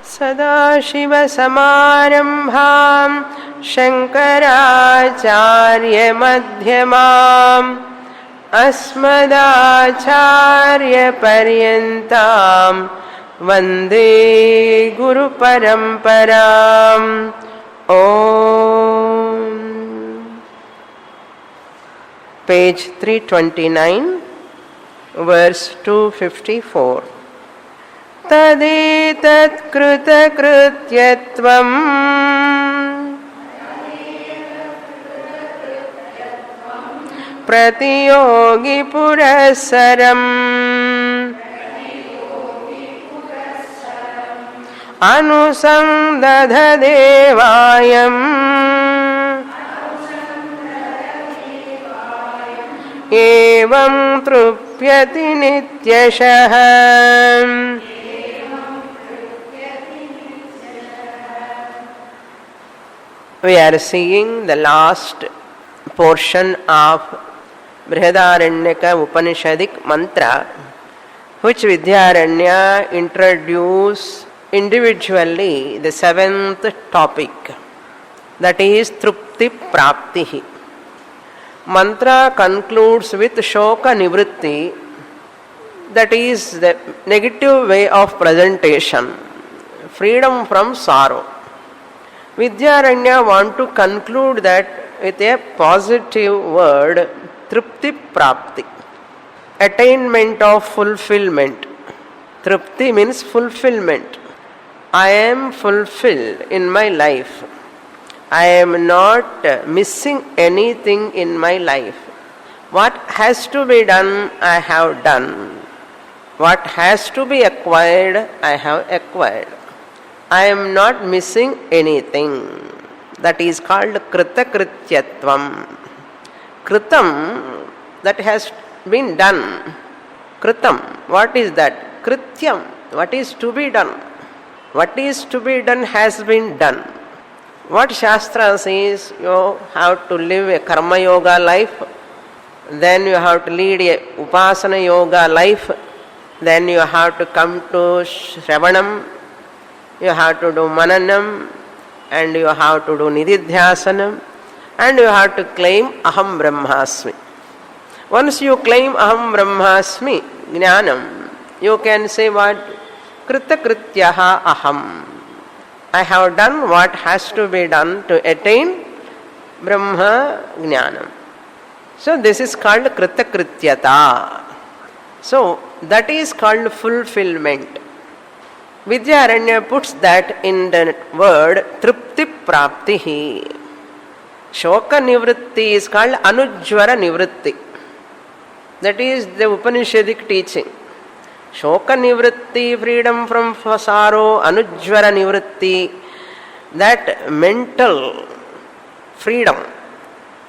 सदाशिवसमारम्भां शङ्कराचार्यमध्यमाम् अस्मदाचार्यपर्यन्तां वन्दे गुरुपरम्पराम्. Om. Page 329, verse 254. Tadetat कृतकृत्यत्वम् प्रतियोगी पुरस्सरम् अनुसंदधदेवायम् एवं तृप्यति नित्यशः. We are seeing the last portion of Brihadaranyaka Upanishadic mantra, which Vidyaranya introduced individually the seventh topic, that is Trupti Praptihi. Mantra concludes with Shoka Nivritti, that is the negative way of presentation, freedom from sorrow. Vidyaranya want to conclude that with a positive word, Trupti Prapti, attainment of fulfillment. Trupti means fulfillment. I am fulfilled in my life. I am not missing anything in my life. What has to be done, I have done. What has to be acquired, I have acquired. I am not missing anything. That is called Kritakrityatvam. Kritam, that has been done. Kritam, what is that? Krityam, what is to be done? What is to be done has been done. What Shastra says, you have to live a Karma Yoga life, then you have to lead a Upasana Yoga life, then you have to come to Shravanam, you have to do Mananam, and you have to do Nididhyasanam, and you have to claim Aham Brahmasmi. Once you claim Aham Brahmasmi, Jnanam, you can say what? Kritakrityaha Aham. I have done what has to be done to attain Brahma Jnanam. So this is called Kritakrityata. So that is called fulfillment. Vidyaranya puts that in the word Trupti Praptihi. Shoka Nivritti is called Anujvara Nivritti. That is the Upanishadic teaching. Shoka Nivritti, freedom from sorrow, Anujvara Nivritti, that mental freedom.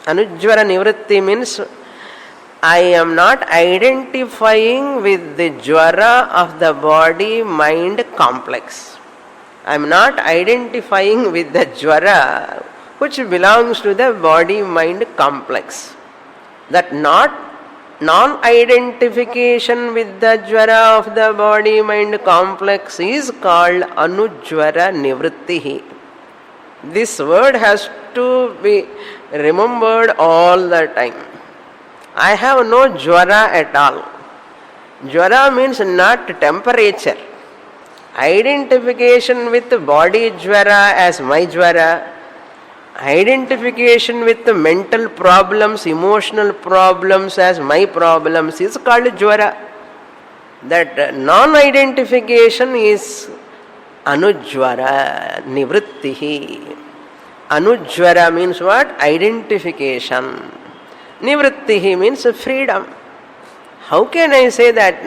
Anujvara Nivritti means I am not identifying with the jvara of the body-mind complex. I am not identifying with the jvara which belongs to the body-mind complex. That non-identification with the jvara of the body-mind complex is called Anujvara Nivrittihi. This word has to be remembered all the time. I have no jvara at all. Jvara means not temperature. Identification with body jvara as my jvara, identification with the mental problems, emotional problems as my problems is called jvara. That non-identification is Anujvara Nivrittihi. Anujvara means what? Identification. Nivrittihi means freedom. How can I say that?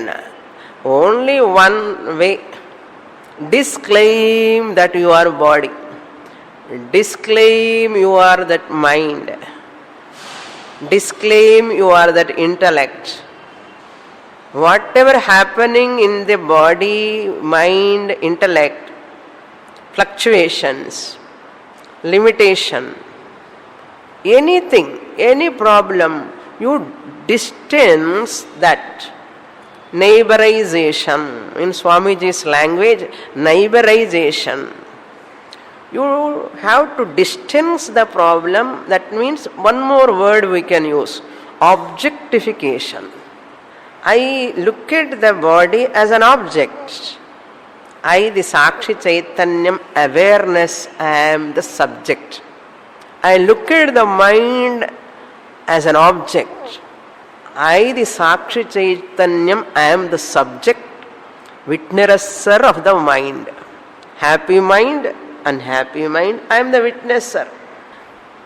Only one way. Disclaim that you are body. Disclaim you are that mind. Disclaim you are that intellect. Whatever happening in the body, mind, intellect, fluctuations, limitation, anything, any problem, you distance that. Neighborization. In Swamiji's language, neighborization. You have to distance the problem. That means one more word we can use. Objectification. I look at the body as an object. I, the Sakshi Chaitanyam, awareness, I am the subject. I look at the mind as an object. I, the Sakshi Chaitanyam, I am the subject, witnesser of the mind. Happy mind, unhappy mind, I am the witnesser.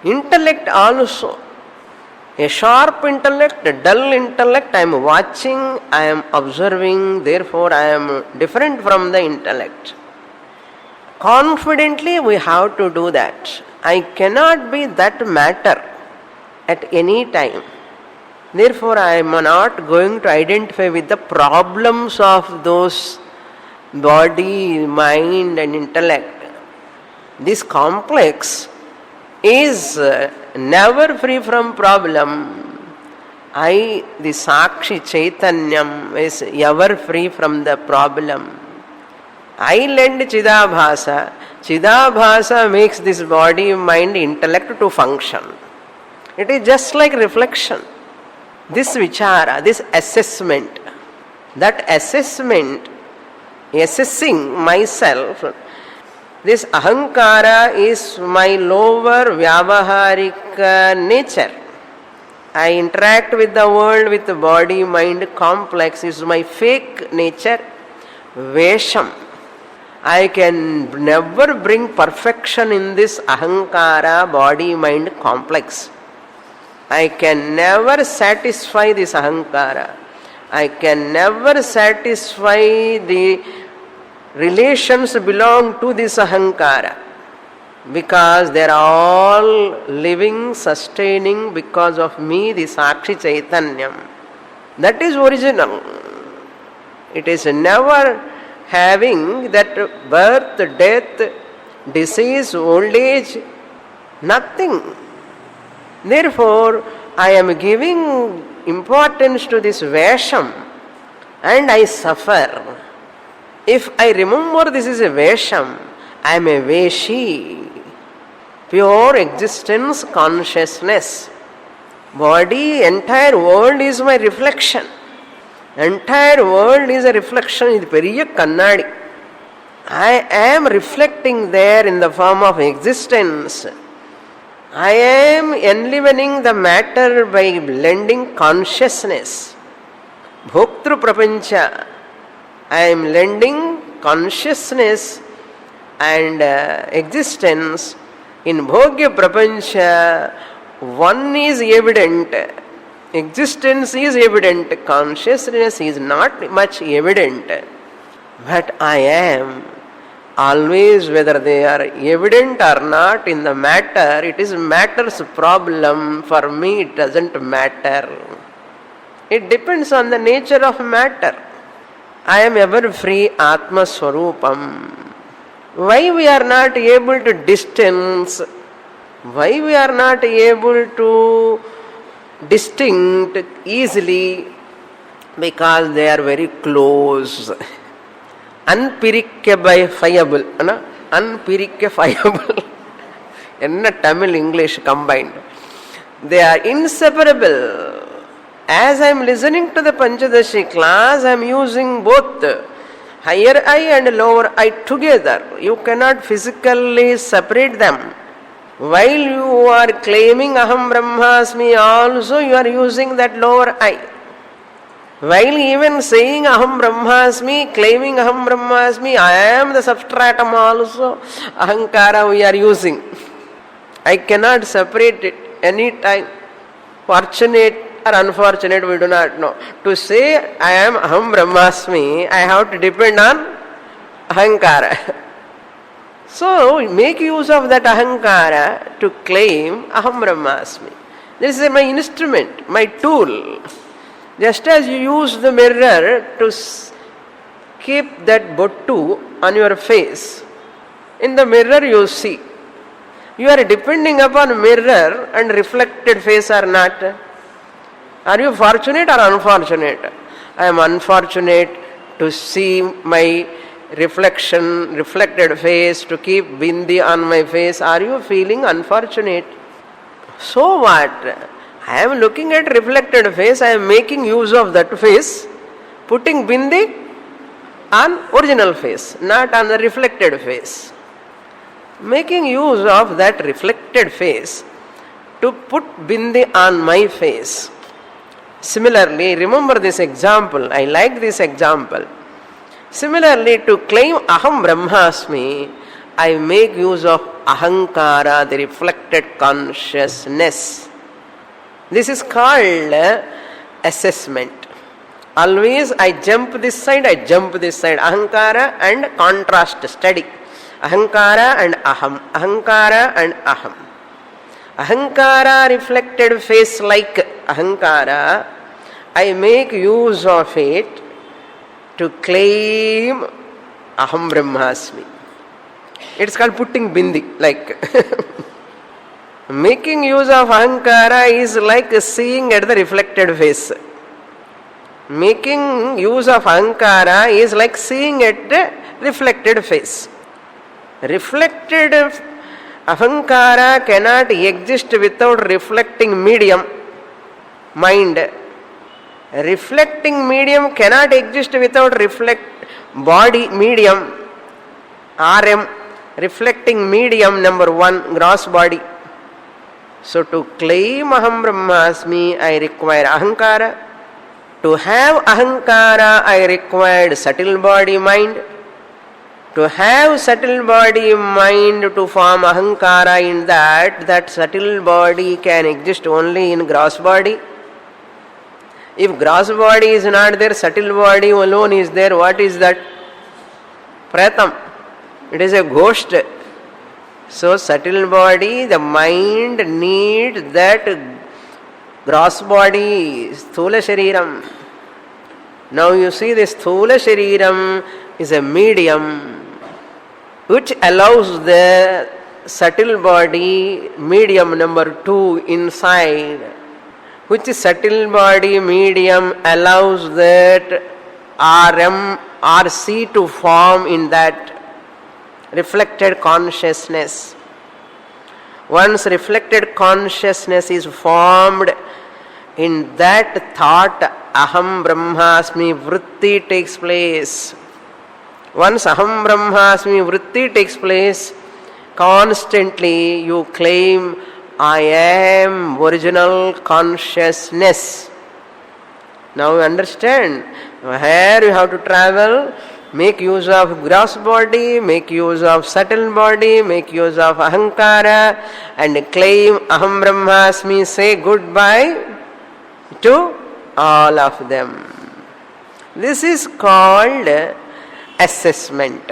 Intellect also. A sharp intellect, a dull intellect, I am watching, I am observing, therefore I am different from the intellect. Confidently we have to do that. I cannot be that matter at any time. Therefore I am not going to identify with the problems of those body, mind and intellect. This complex is never free from problem. I, the Sakshi Chaitanyam, is ever free from the problem. I lend Chidabhasa. Chidabhasa makes this body, mind, intellect to function. It is just like reflection. This vichara, this assessment, that assessment, assessing myself, this ahankara is my lower vyavaharika nature. I interact with the world with the body, mind complex is my fake nature, vesham. I can never bring perfection in this ahankara, body, mind complex. I can never satisfy this ahankara. I can never satisfy the relations belong to this ahankara, because they are all living, sustaining because of me, the Sakshi Chaitanyam. That is original. It is never having that birth, death, disease, old age, nothing. Therefore, I am giving importance to this vesham and I suffer. If I remember this is a vesham, I am a veshi. Pure existence, consciousness. Body, entire world is my reflection. Entire world is a reflection. It is periya kannadi. I am reflecting there in the form of existence. I am enlivening the matter by lending consciousness. Bhoktru prapancha. I am lending consciousness and existence. In Bhogya prapancha, one is evident. Existence is evident. Consciousness is not much evident. But I am always, whether they are evident or not in the matter, it is matter's problem. For me, it doesn't matter. It depends on the nature of matter. I am ever free Atma Swarupam. Why we are not able to distance? Why we are not able to distinct easily? Because they are very close. Unpirikifiable. Unpirikifiable. Enna Tamil English combined. They are inseparable. As I am listening to the Panchadashi class, I am using both higher eye and lower eye together. You cannot physically separate them. While you are claiming Aham Brahmasmi also, you are using that lower eye. While even saying Aham Brahmasmi, claiming Aham Brahmasmi, I am the substratum also, Ahankara we are using. I cannot separate it any time. Fortunate or unfortunate, we do not know. To say I am Aham Brahmasmi, I have to depend on Ahankara. So, make use of that Ahankara to claim Aham Brahmasmi. This is my instrument, my tool. Just as you use the mirror to keep that bottu on your face, in the mirror you see. You are depending upon mirror and reflected face or not. Are you fortunate or unfortunate? I am unfortunate to see my reflected face, to keep bindi on my face. Are you feeling unfortunate? So what? I am looking at reflected face, I am making use of that face, putting bindi on original face, not on the reflected face. Making use of that reflected face to put bindi on my face. Similarly, remember this example, I like this example. Similarly, to claim aham brahmasmi, I make use of ahankara, the reflected consciousness. This is called assessment. Always I jump this side, ahankara and contrast study. Ahankara and aham, ahankara and aham. Ahankara reflected face like ahankara, I make use of it to claim aham brahmasmi. It's called putting bindi, like making use of ahankara is like seeing at the reflected face. Making use of ahankara is like seeing at the reflected face. Reflected ahankara cannot exist without reflecting medium, mind. Reflecting medium cannot exist without reflect body medium, RM. Reflecting medium number 1, gross body. So to claim aham brahmasmi, I require ahankara. To have ahankara, I required subtle body mind. To have subtle body mind to form ahankara in that subtle body can exist only in gross body. If gross body is not there, subtle body alone is there, what is that? Pratam. It is a ghost. So subtle body, the mind needs that gross body, sthula shariram. Now you see this sthula shariram is a medium which allows the subtle body, medium number 2 inside, which subtle body medium allows that RM, RC to form in that reflected consciousness. Once reflected consciousness is formed, in that thought aham brahmasmi vritti takes place. Once aham brahmasmi vritti takes place, constantly you claim I am original consciousness. Now you understand where you have to travel. Make use of gross body, make use of subtle body, make use of ahankara and claim aham brahmasmi, say goodbye to all of them. This is called assessment.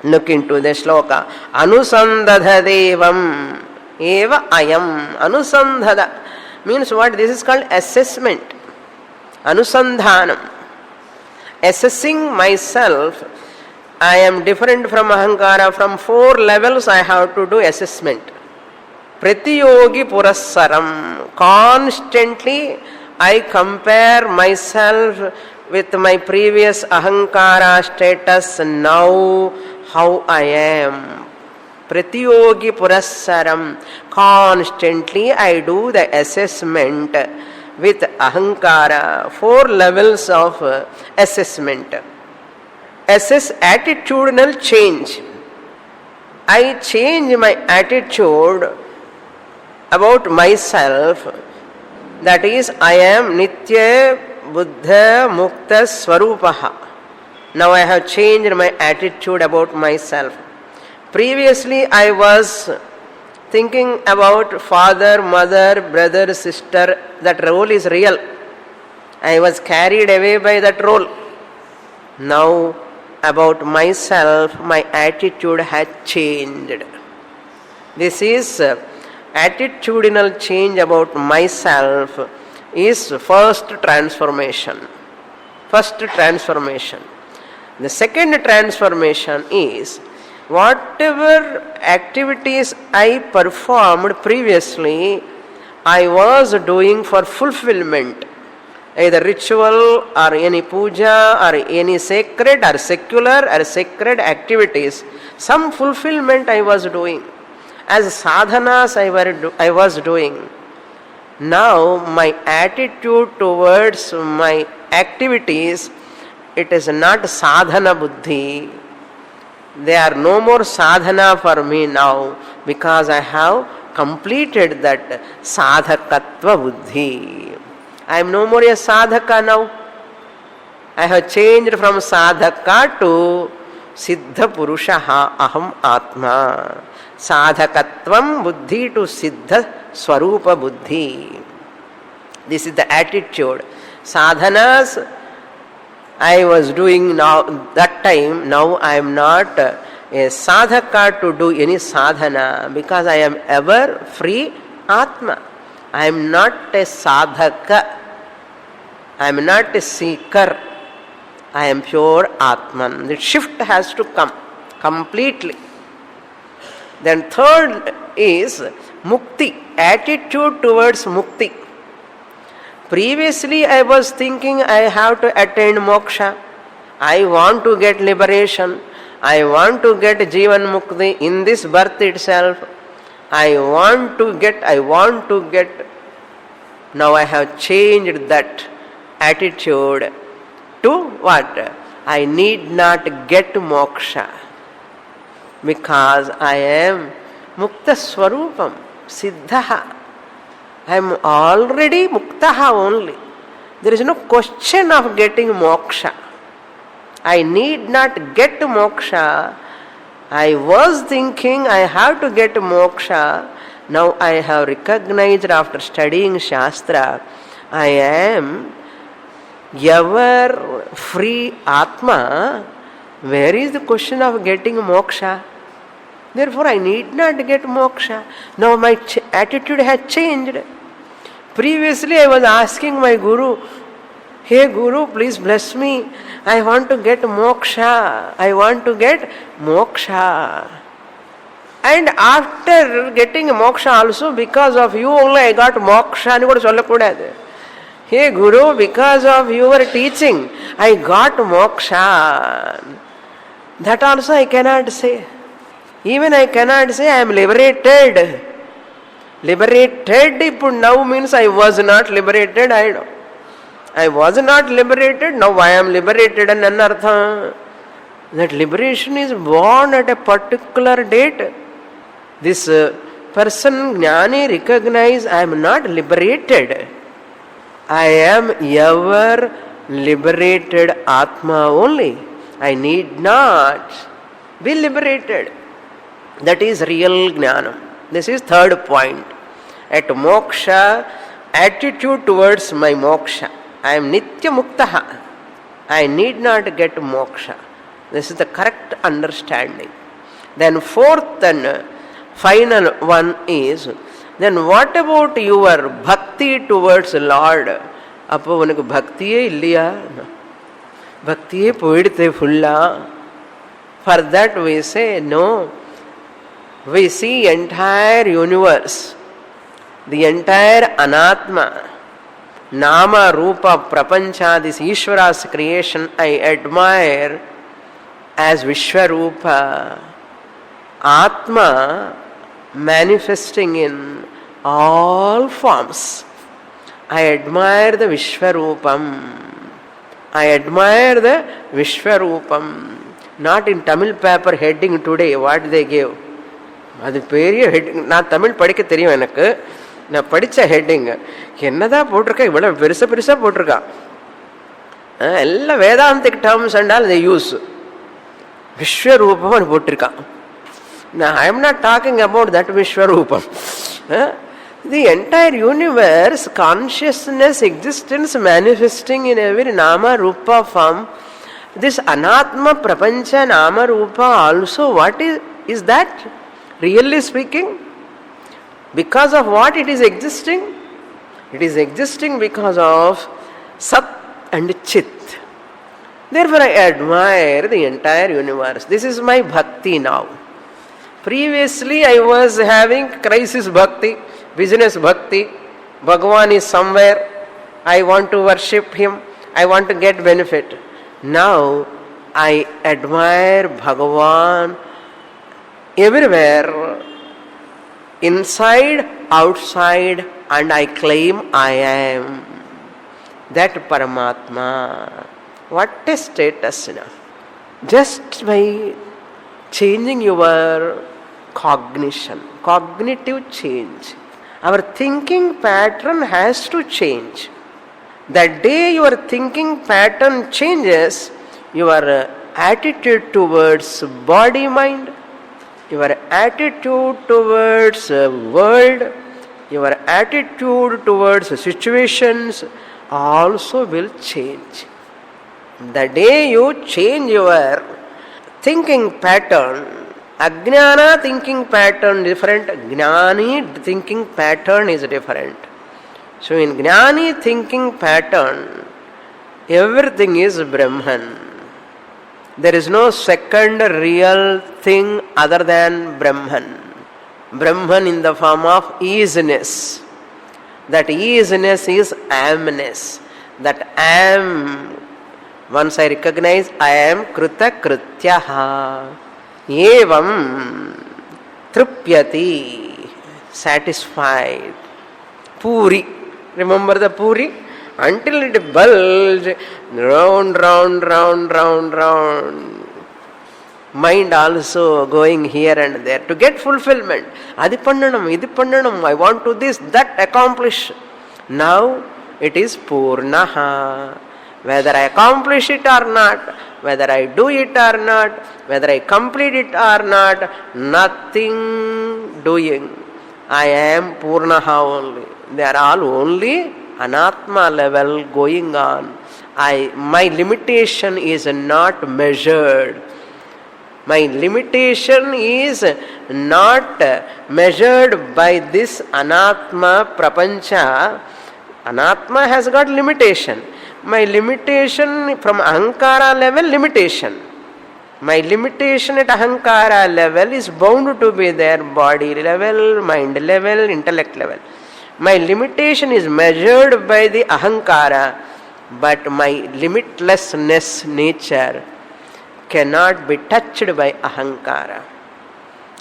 Look into the shloka. Anusandadha devam eva ayam. Anusandhada means what? This is called assessment. Anusandhanam. Assessing myself, I am different from ahankara. From 4 levels I have to do assessment. Pratiyogi purassaram. Constantly I compare myself with my previous ahankara status, now how I am. Pratiyogi purassaram. Constantly I do the assessment with ahankara. 4 levels of assessment. Assess attitudinal change. I change my attitude about myself. That is, I am Nitya Buddha Mukta Swarupaha. Now I have changed my attitude about myself. Previously I was thinking about father, mother, brother, sister. That role is real. I was carried away by that role. Now about myself, my attitude has changed. This is attitudinal change about myself is first transformation. First transformation. The second transformation is whatever activities I performed previously, I was doing for fulfillment. either ritual or any puja or any sacred or secular or sacred activities, some fulfillment I was doing. As sadhanas I was doing. Now my attitude towards my activities, it is not sadhana buddhi. They are no more sadhana for me now because I have completed that sadhakatva buddhi. I am no more a sadhaka now. I have changed from sadhaka to siddha purushaha aham atma. Sadhakatvam buddhi to siddha swarupa buddhi. This is the attitude. Sadhanas I was doing now that time. Now I am not a sadhaka to do any sadhana because I am ever free atma. I am not a sadhaka. I am not a seeker. I am pure atman. The shift has to come completely. Then third is mukti, attitude towards mukti. Previously I was thinking I have to attain moksha. I want to get liberation. I want to get jivan mukti in this birth itself. I want to get. Now I have changed that attitude to what? I need not get moksha because I am mukta swarupam, siddhaha. I am already muktaha only. There is no question of getting moksha. I need not get moksha. I was thinking I have to get moksha. Now I have recognized after studying Shastra, I am ever free Atma. Where is the question of getting moksha? Therefore I need not get moksha. Now my attitude has changed. Previously I was asking my Guru, hey Guru, please bless me. I want to get moksha. I want to get moksha. And after getting moksha also, because of you only I got moksha. Hey Guru, because of your teaching, I got moksha. That also I cannot say. Even I cannot say I am liberated. Liberated now means I was not liberated. I was not liberated, now I am liberated and anartha. That liberation is born at a particular date. This person, Jnani, recognize I am not liberated. I am ever liberated Atma only. I need not be liberated. That is real Jnana. This is third point. At moksha, attitude towards my moksha. I am nitya muktaha. I need not get moksha. This is the correct understanding. Then fourth and final one is, then what about your bhakti towards Lord? Appo unaku bhaktiye illiya? Bhaktiye poidte fulla? For that we say no. We see entire universe, the entire anatma, nama, rupa, prapancha, this Ishvara's creation I admire as Vishwarupa, Atma manifesting in all forms. I admire the Vishwarupam. I admire the Vishwarupam. Not in Tamil paper heading today, what they gave. அது பெரிய heading. நான் தமிழ் படிக்க தெரியும் எனக்கு. நான் படித்த heading என்னதான் போட்டிருக்கேன், இவ்வளோ பெருசாக போட்டிருக்கான். எல்லாம் வேதாந்திக் டேர்ம்ஸ் என்றால் they use விஸ்வரூபம் போட்டிருக்கான். நான் ஐ am not talking about that Vishwaroopam. The entire universe, consciousness, existence manifesting in every nama rupa form. This anatma prapancha nama rupa also, what is that? Really speaking, because of what it is existing? It is existing because of Sat and Chit. Therefore I admire the entire universe. This is my bhakti now. Previously I was having crisis bhakti, business bhakti. Bhagavan is somewhere. I want to worship him, I want to get benefit. Now I admire Bhagavan everywhere, inside, outside, and I claim I am that Paramatma. What a status now. Just by changing your cognition, cognitive change. Our thinking pattern has to change. The day your thinking pattern changes, your attitude towards body mind, your attitude towards world, your attitude towards situations also will change. The day you change your thinking pattern, Ajnana thinking pattern different, Jnani thinking pattern is different. So in Jnani thinking pattern, everything is Brahman. There is no second real thing other than Brahman. Brahman in the form of easiness. That easiness is amness. That am, once I recognize, I am Kruta Krutyaha. Evam Trupyati, satisfied. Puri, remember the Puri? Until it bulges round, round, round, round, round. Mind also going here and there to get fulfillment. Adi pannanam, idi pannanam, I want to this, that accomplish. Now it is Purnaha. Whether I accomplish it or not, whether I do it or not, whether I complete it or not, nothing doing. I am Purnaha only. They are all only Anatma level going on. My limitation is not measured. My limitation is not measured by this Anatma Prapancha. Anatma has got limitation. My limitation from Ahankara level, limitation. My limitation at Ahankara level is bound to be there, body level, mind level, intellect level. My limitation is measured by the Ahankara, but my limitlessness nature cannot be touched by Ahankara.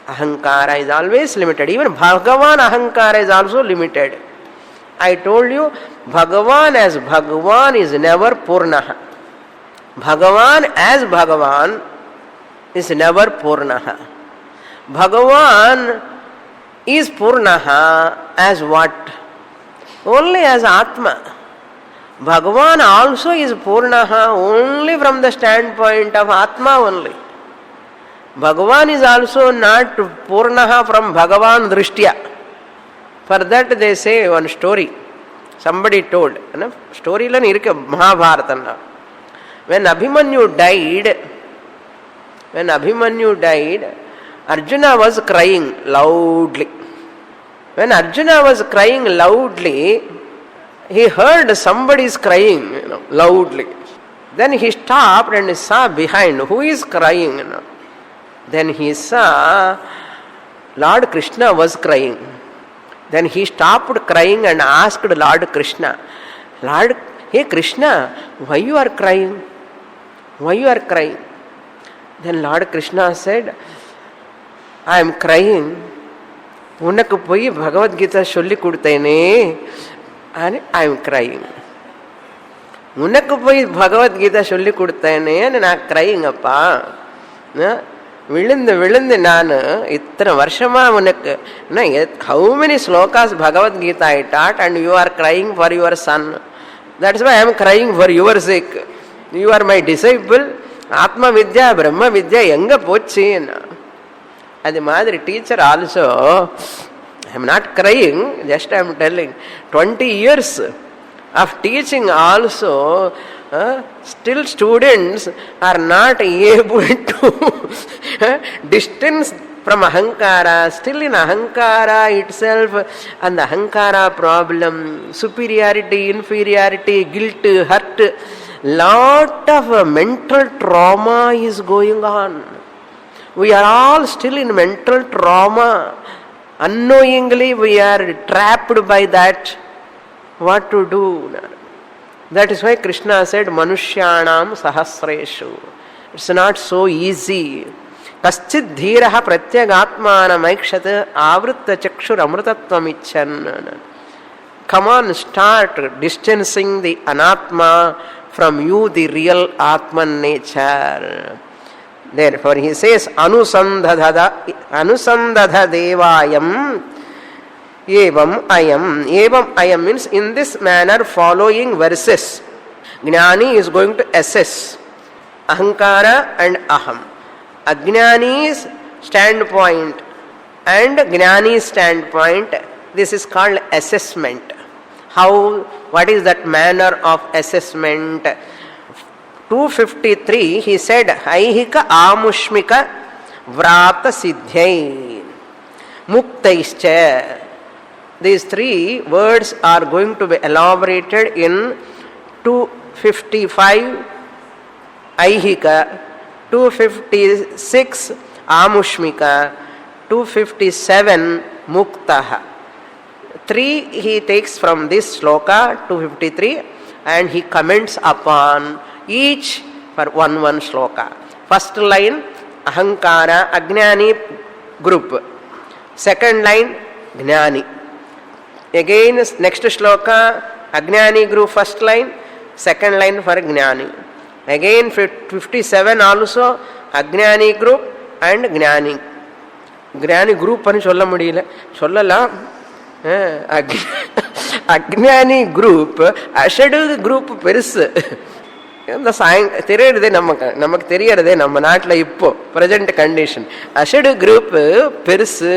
Ahankara is always limited. Even Bhagavan Ahankara is also limited. I told you, Bhagavan as Bhagavan is never Purnaha. Bhagavan as Bhagavan is never Purnaha. Bhagavan is Purnaha as what? Only as Atma. Bhagavan also is Purnaha only from the standpoint of Atma only. Bhagavan is also not Purnaha from Bhagavan Drishtya. For that they say one story. Somebody told. Story lan irukku Mahabharata. When Abhimanyu died, Arjuna was crying loudly. When Arjuna was crying loudly, he heard somebody is crying loudly. Then he stopped and saw behind who is crying. Then he saw Lord Krishna was crying. Then he stopped crying and asked Lord Krishna, Lord, hey Krishna, why you are crying? Why you are crying? Then Lord Krishna said, I am crying. உனக்கு போய் பகவத்கீதா சொல்லி கொடுத்தேனே, I am crying. உனக்கு போய் பகவத்கீதா சொல்லி கொடுத்தேனே, நான் crying அப்பா. விழுந்து விழுந்து நான் இத்தனை வருஷமா உனக்கு how many slokas Bhagavad Gita I taught and you are crying for your son. That's why I am crying for your sake. You are my disciple. Atma Vidya, Brahma Vidya எங்க போச்சு? அது மாதிரி teacher also, I am not crying, just I am telling, 20 years of teaching also, still students are not able to distance from Ahankara, still in Ahankara itself, and the Ahankara problem, superiority, inferiority, guilt, hurt, lot of mental trauma is going on. We are all still in mental trauma. Unknowingly we are trapped by that. What to do? That is why Krishna said, Manushyanam sahasreshu. It's not so easy. Kaschid dhiraha pratyagatmanam aikshat avritta chakshur amrutatvam icchan. Come on, start distancing the anatma from you, the real Atman nature. Therefore he says, Anusandadha devayam evam ayam. Evam ayam means in this manner, following verses. Jnani is going to assess ahankara and aham. Ajnani's standpoint and Jnani's standpoint, this is called assessment. What is that manner of assessment? 253, he said, Aihika amushmika vrata siddhyai muktaischa. These three words are going to be elaborated in 255 Aihika, 256 amushmika, 257 muktaha. 3 he takes from this sloka, 253, and he comments upon each for one sloka. First line, ahankara, ajnani group. Second line, jnani. Again, next shloka, ajnani group first line, second line for jnani. Again, 57 also, ajnani group and jnani. Jnani group pani solla mudiyala. Sollala. அக்ஞானி group அஷடு group பெருசு. இந்த தெரியறதே நமக்கு தெரியறதே நம்ம நாட்டில் இப்போ present condition. அஷடு group பெருசு.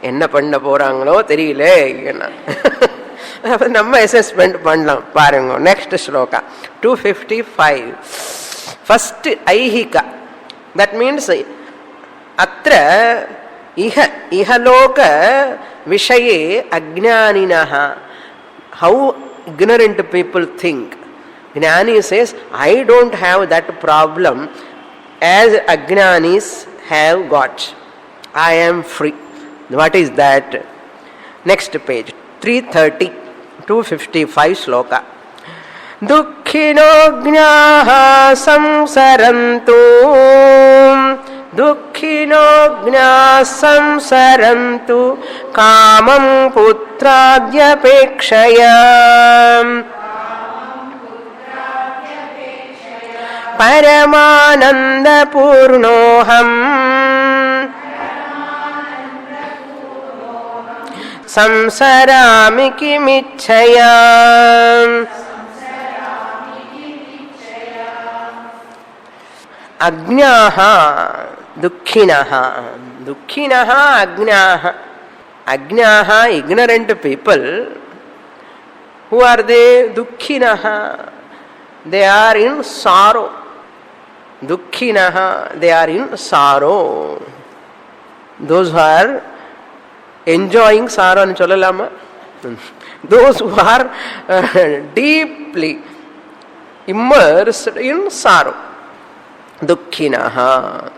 என்ன பண்ண போறாங்களோ தெரியல. நம்ம அசஸ்மெண்ட் பண்ணலாம் பாருங்க. நெக்ஸ்ட் ஸ்லோகா 255. ஃபர்ஸ்ட் ஐஹிகா. தட் மீன்ஸ் அத்ர ihaloka vishaye ajnaninaha. How ignorant people think. Jnani says, I don't have that problem as ajnanis have got. I am free. What is that? Next page, 330, 255 sloka. Dukhino jnaha samsarantu. Dukhino jna samsarantu kamam putradyapekshaya paramananda purnoham samsarami kimichaya. Ajnaha dukhinaha. Dukhinaha ajnaha. Ajnaha, ignorant people. Who are they? Dukhinaha. They are in sorrow. Dukhinaha, they are in sorrow. Those who are enjoying sorrow and cholalama. Those who are deeply immersed in sorrow. Dukhinaha.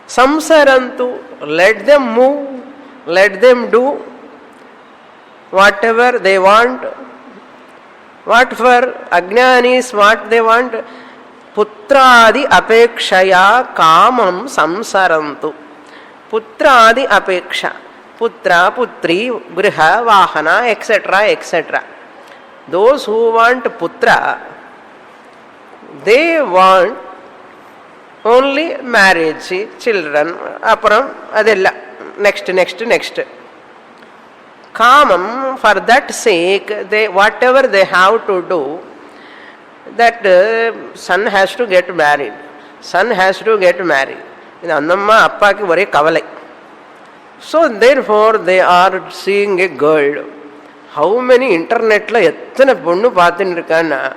Samsarantu, let them move, let them do whatever they want. What for ajnanis, what they want? Putradi apekshaya kamam samsarantu. Putradi apeksha. Putra, putri, griha, vahana, etc., etc. Those who want putra, they want only marriage, children, aparam, adella, next. Kamam, for that sake, they whatever they have to do, that son has to get married. Son has to get married. In Annamma, Appa ki vare kavalai. So therefore they are seeing a girl. How many internet la ettana ponnu paathinirukana?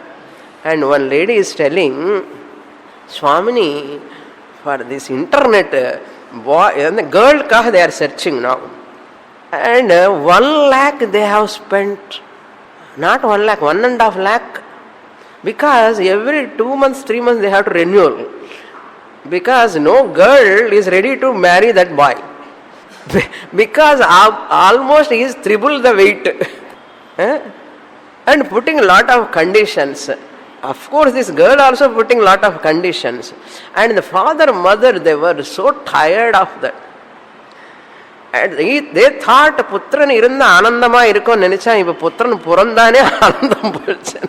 And one lady is telling, Swamini, for this internet, boy, and the girl ka they are searching now. And 1 lakh they have spent. Not 1 lakh, 1.5 lakh. Because every 2 months, 3 months they have to renew. Because no girl is ready to marry that boy. Because almost he is triple the weight. And and putting a lot of conditions. Of course, this girl also putting a lot of conditions. And the father, mother, they were so tired of that. And they thought putran irundha anandama irukku nenicha ipo putran purandane anandam poichu.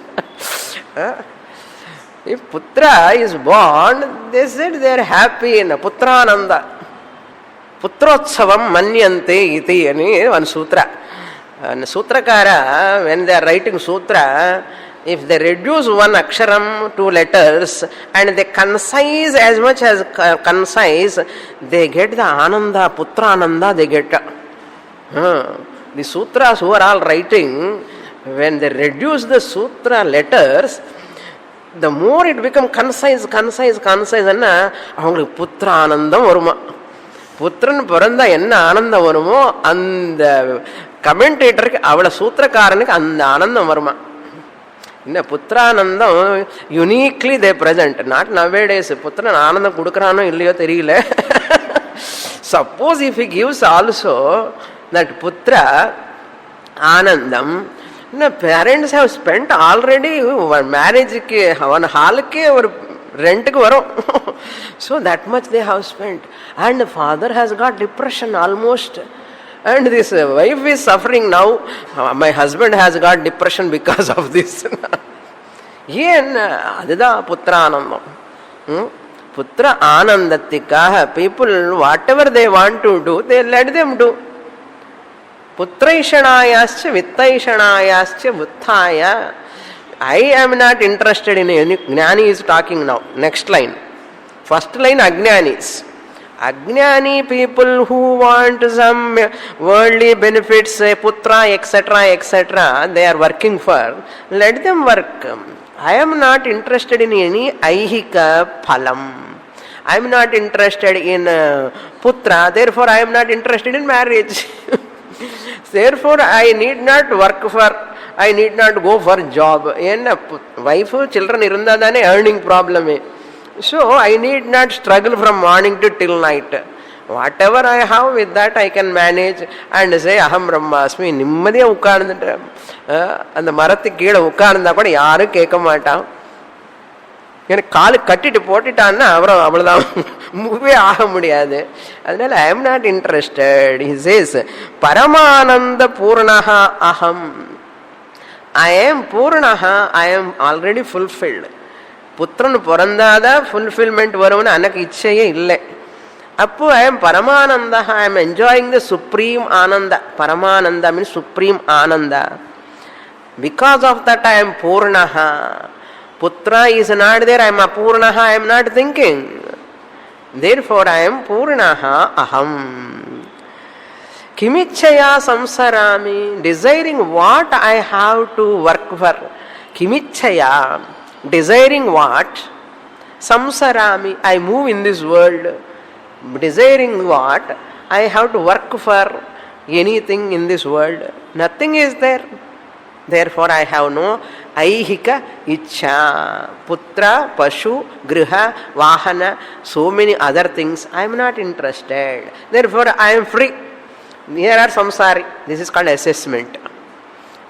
If putra is born, they said they are happy in putrananda. Putrotsavam manyante iti ani one sutra. And sutrakara, when they are writing sutra, if they reduce one aksharam, 2 letters, and they concise as much as concise, they get the ananda, putrananda they get. The sutras who are all writing, when they reduce the sutra letters, the more it becomes concise, and அவங்களுக்கு புத்திர ஆனந்தம் வருமா. புத்திரன் பிறந்தா என்ன ஆனந்தம் வருமோ அந்த கமெண்டேட்டருக்கு அவளை சூத்திரக்காரனுக்கு அந்த ஆனந்தம் வருமா. இந்த புத்திரானந்தம் யுனிக்லி தே பிரசன்ட், நாட் நவேடேஸ். புத்திரன் ஆனந்தம் கொடுக்குறானோ இல்லையோ தெரியல. Suppose if he gives also that புத்திர ஆனந்தம், பேரண்ட்ஸ் ஹவ் ஸ்பெண்ட் ஆல்ரெடி மேரேஜுக்கு அவன் ஹாலுக்கே ஒரு ரெண்ட்டுக்கு வரும். So that much they have spend. And father has got depression almost. And this wife is suffering now. My husband has got depression because of this. அதுதான் புத்திர ஆனந்தம். புத்திர ஆனந்தத்துக்காக people whatever they want to do, they let them do. புத்திரைஷணாயாஸ்ச வித்தைஷணாயாஸ்ச புத்தாய. I am not interested in any. Jnani is talking now. Next line. First line Ajnanis. Ajnani people who want some worldly benefits, putra, etc., they are working for. Let them work. I am not interested in any aihika phalam. I am not interested in putra, therefore I am not interested in marriage. Therefore I need not work for, I need not go for job. Enna wife children irundha dane earning problem. So I need not struggle from morning to till night. Whatever I have, with that I can manage and say aham brahmasmi. நிம்மதியா உட்கார்ந்துட்டு அந்த மரத்துக்கு கீழே உட்கார்ந்தா கூட யாரும் கேட்க மாட்டான். எனக்கு காலு கட்டிட்டு போட்டுட்டான்னா அப்புறம் அவ்வளவுதான், மூவே ஆக முடியாது. அதனால I am not interested. He says பரமானந்த பூர்ணஹா அஹம். ஐ எம் பூர்ணஹா, ஐ எம் ஆல்ரெடி ஃபுல்ஃபில்டு. புத்திரன் பிறந்தாதான் ஃபுல்ஃபில்மெண்ட் வரும்னு எனக்கு இச்சையே இல்லை. அப்போ ஐ எம் பரமானந்தா, I am enjoying the supreme ஆனந்தா. பரமானந்தா மீன்ஸ் சுப்ரீம் ஆனந்தா. Because of that I am பூர்ணஹா. Putra is not there, I am apurnaha, I am not thinking. Therefore I am purnaha aham. Kimichaya samsarami, desiring what I have to work for. Kimichaya, desiring what? Samsarami, I move in this world. Desiring what? I have to work for anything in this world. Nothing is there. Therefore I have no aihika ichha. Putra, pashu, griha, vahana, so many other things I am not interested. Therefore I am free. Here are samsari. This is called assessment.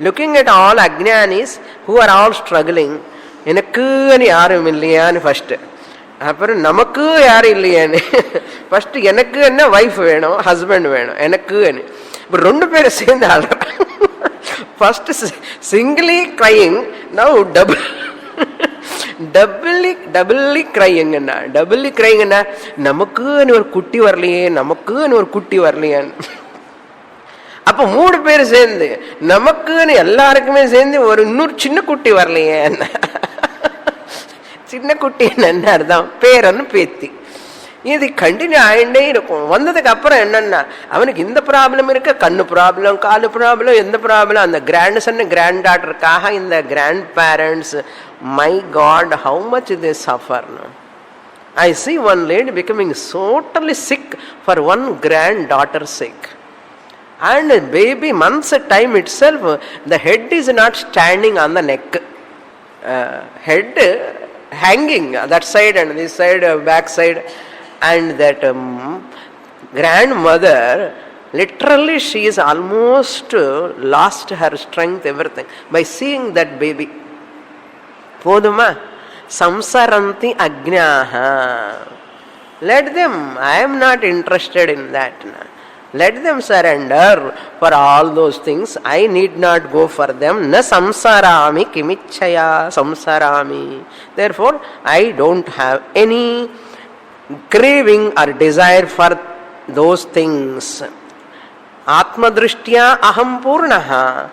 Looking at all ajnanis who are all struggling, enakku ani yarum illiyanu first. அப்புறம் நமக்கு யாரும் இல்லையான்னு first எனக்கு என்ன wife வேணும், husband வேணும், எனக்கு இப்போ 2 பேரும் சேர்ந்து ஆடுறாங்க. First singly crying, now doubly crying. Doubly crying நமக்கு ஒரு குட்டி வரலையே, நமக்கு ஒரு குட்டி வரலையான்னு. அப்ப 3 பேர் சேர்ந்து நமக்குன்னு எல்லாருக்குமே சேர்ந்து ஒரு இன்னொரு சின்ன குட்டி வரலையே. சின்ன குட்டி என்ன அர்த்தம்? பேரன்னு பேத்தி. இது கண்டினியூ ஆகிட்டே இருக்கும். வந்ததுக்கு அப்புறம் என்னன்னா அவனுக்கு இந்த ப்ராப்ளம் இருக்கு, கண்ணு ப்ராப்ளம், காலு ப்ராப்ளம், எந்த ப்ராப்ளம். அந்த கிராண்ட் சன் கிராண்ட் டாட்டருக்காக இந்த grandparents, my God how much they suffer. I see one lady becoming totally sick for one granddaughter sake. And baby months time itself, the head is not standing on the neck. Head hanging that side and this side, back side. And that grandmother Literally, she is almost lost her strength, everything, by seeing that baby. Poduma samsaranti ajnaha. Let them, I am not interested in that. Let them surrender for all those things. I need not go for them. Na samsarami kimichaya samsarami. Therefore, I don't have any craving or desire for those things. Atmadrishtya aham purnaha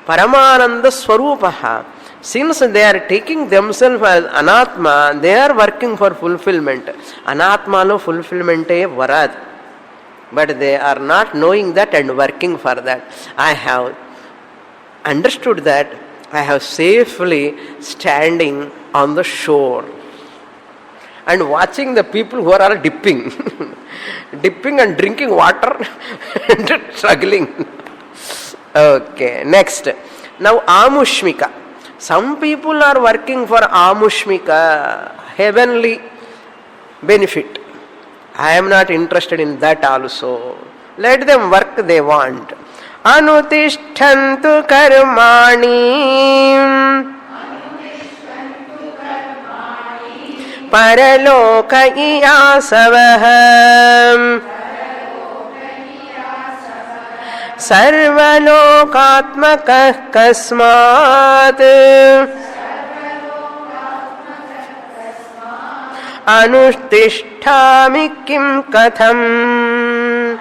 paramananda swarupaha. Since they are taking themselves as anatma, they are working for fulfillment. Anatma lo fulfillmente varad. But they are not knowing that and working for that. I have understood that. I have safely standing on the shore and watching the people who are dipping. Dipping and drinking water and struggling. Okay, next. Now Amushmika. Some people are working for Amushmika, heavenly benefit. I am not interested in that also. Let them work they want. Anutishtantu karmani paraloka iyasavah sarvalokatmakah kasmat anustisthami kim katham.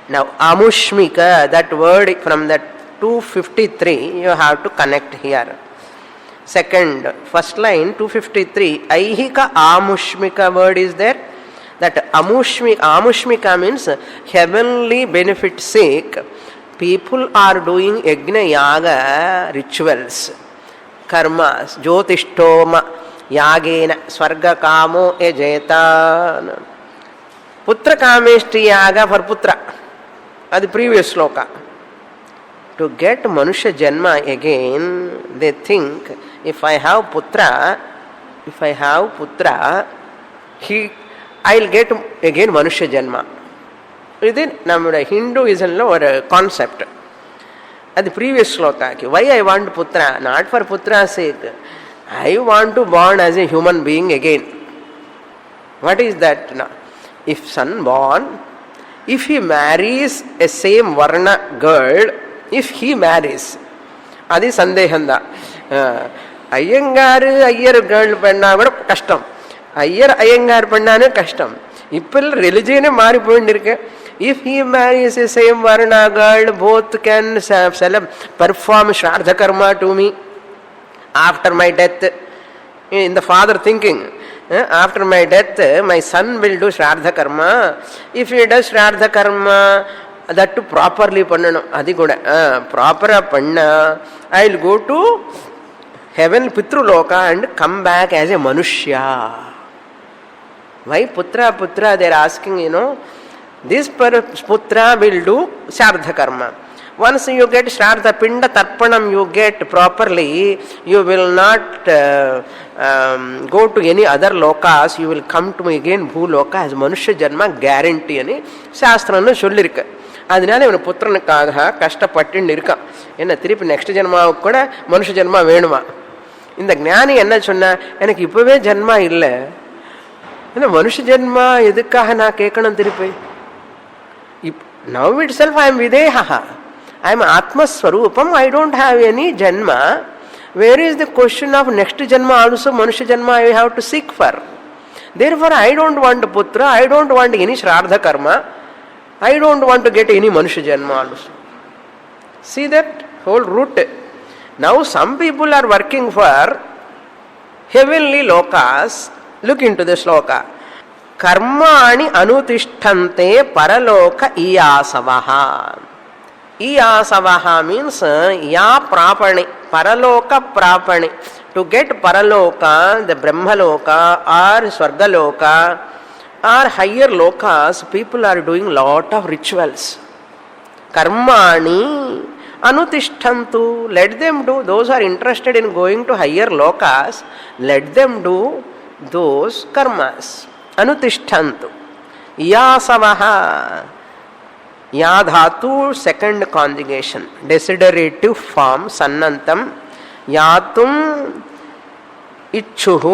Now amushmika, that word from that 253 you have to connect here. First line 253, aihika amushmika word is there. That amushmika means heavenly benefit sake. People are doing yajna yaga rituals, karmas, jyotishtoma yagena swarga kamo ejeta. Putra kameshti yaga for putra. That's the previous sloka. To get manusha janma again, they think, if I have putra, I'll get again manusha janma. Within Namada Hinduism or concept. At the previous sloka, why I want putra? Not for putra's sake. I want to born as a human being again. What is that? If son born, if he marries a same varna girl, if he marries, adi sandehanda. Ayyar girl panna kuda kashtam. Ayyar panna kashtam. Ippil religion mari poyindirke. If he marries a same varna girl, both can perform shraddha karma to me after my death. In the father thinking, after my death, my son will do shraddha karma. If he does shraddha karma, that to properly pannanam. Adi kuda proper panna, I will go to heaven pitruloka and come back as a manushya. Why putra they are asking, this putra will do shraddha karma. Once you get shraddha pinda tarpanam you get properly, you will not go to any other lokas, you will come to again bhuloka as manushya janma guarantee ani shastrannu sollirukku. அதனால இவன் புத்திரனுக்காக கஷ்டப்பட்டு இருக்கான். என்ன திருப்பி next ஜென்மாவுக்கு கூட மனுஷ ஜென்மா வேணுமா? இந்த ஞானி என்ன சொன்னா, எனக்கு இப்பவே ஜென்மா இல்லை, என்ன மனுஷ ஜென்மா எதுக்காக நான் கேட்கணும் திருப்பி? Now itself I am videha, I am atmaswarupam, I don't have any janma. Where is the question of next janma also? Manusha janma I have to seek for. Therefore I don't want putra, I don't want any shraddha karma, I don't want to get any manusha janma also. See that whole root. Now some people are working for heavenly lokas. Look into the sloka. Karmani anutishtante paraloka iyasavaha. Iyasavaha means ya prapani, paraloka prapani. To get paraloka, the brahmaloka or swargaloka or higher lokas, people are doing lot of rituals. Karmani anutishtantu, let them do. Those who are interested in going to higher lokas, let them do those karmas. अनुतिष्ठन्तु. यासवः, या धातु second conjugation, desiderative form सन्नंतम. यातुम इच्छुः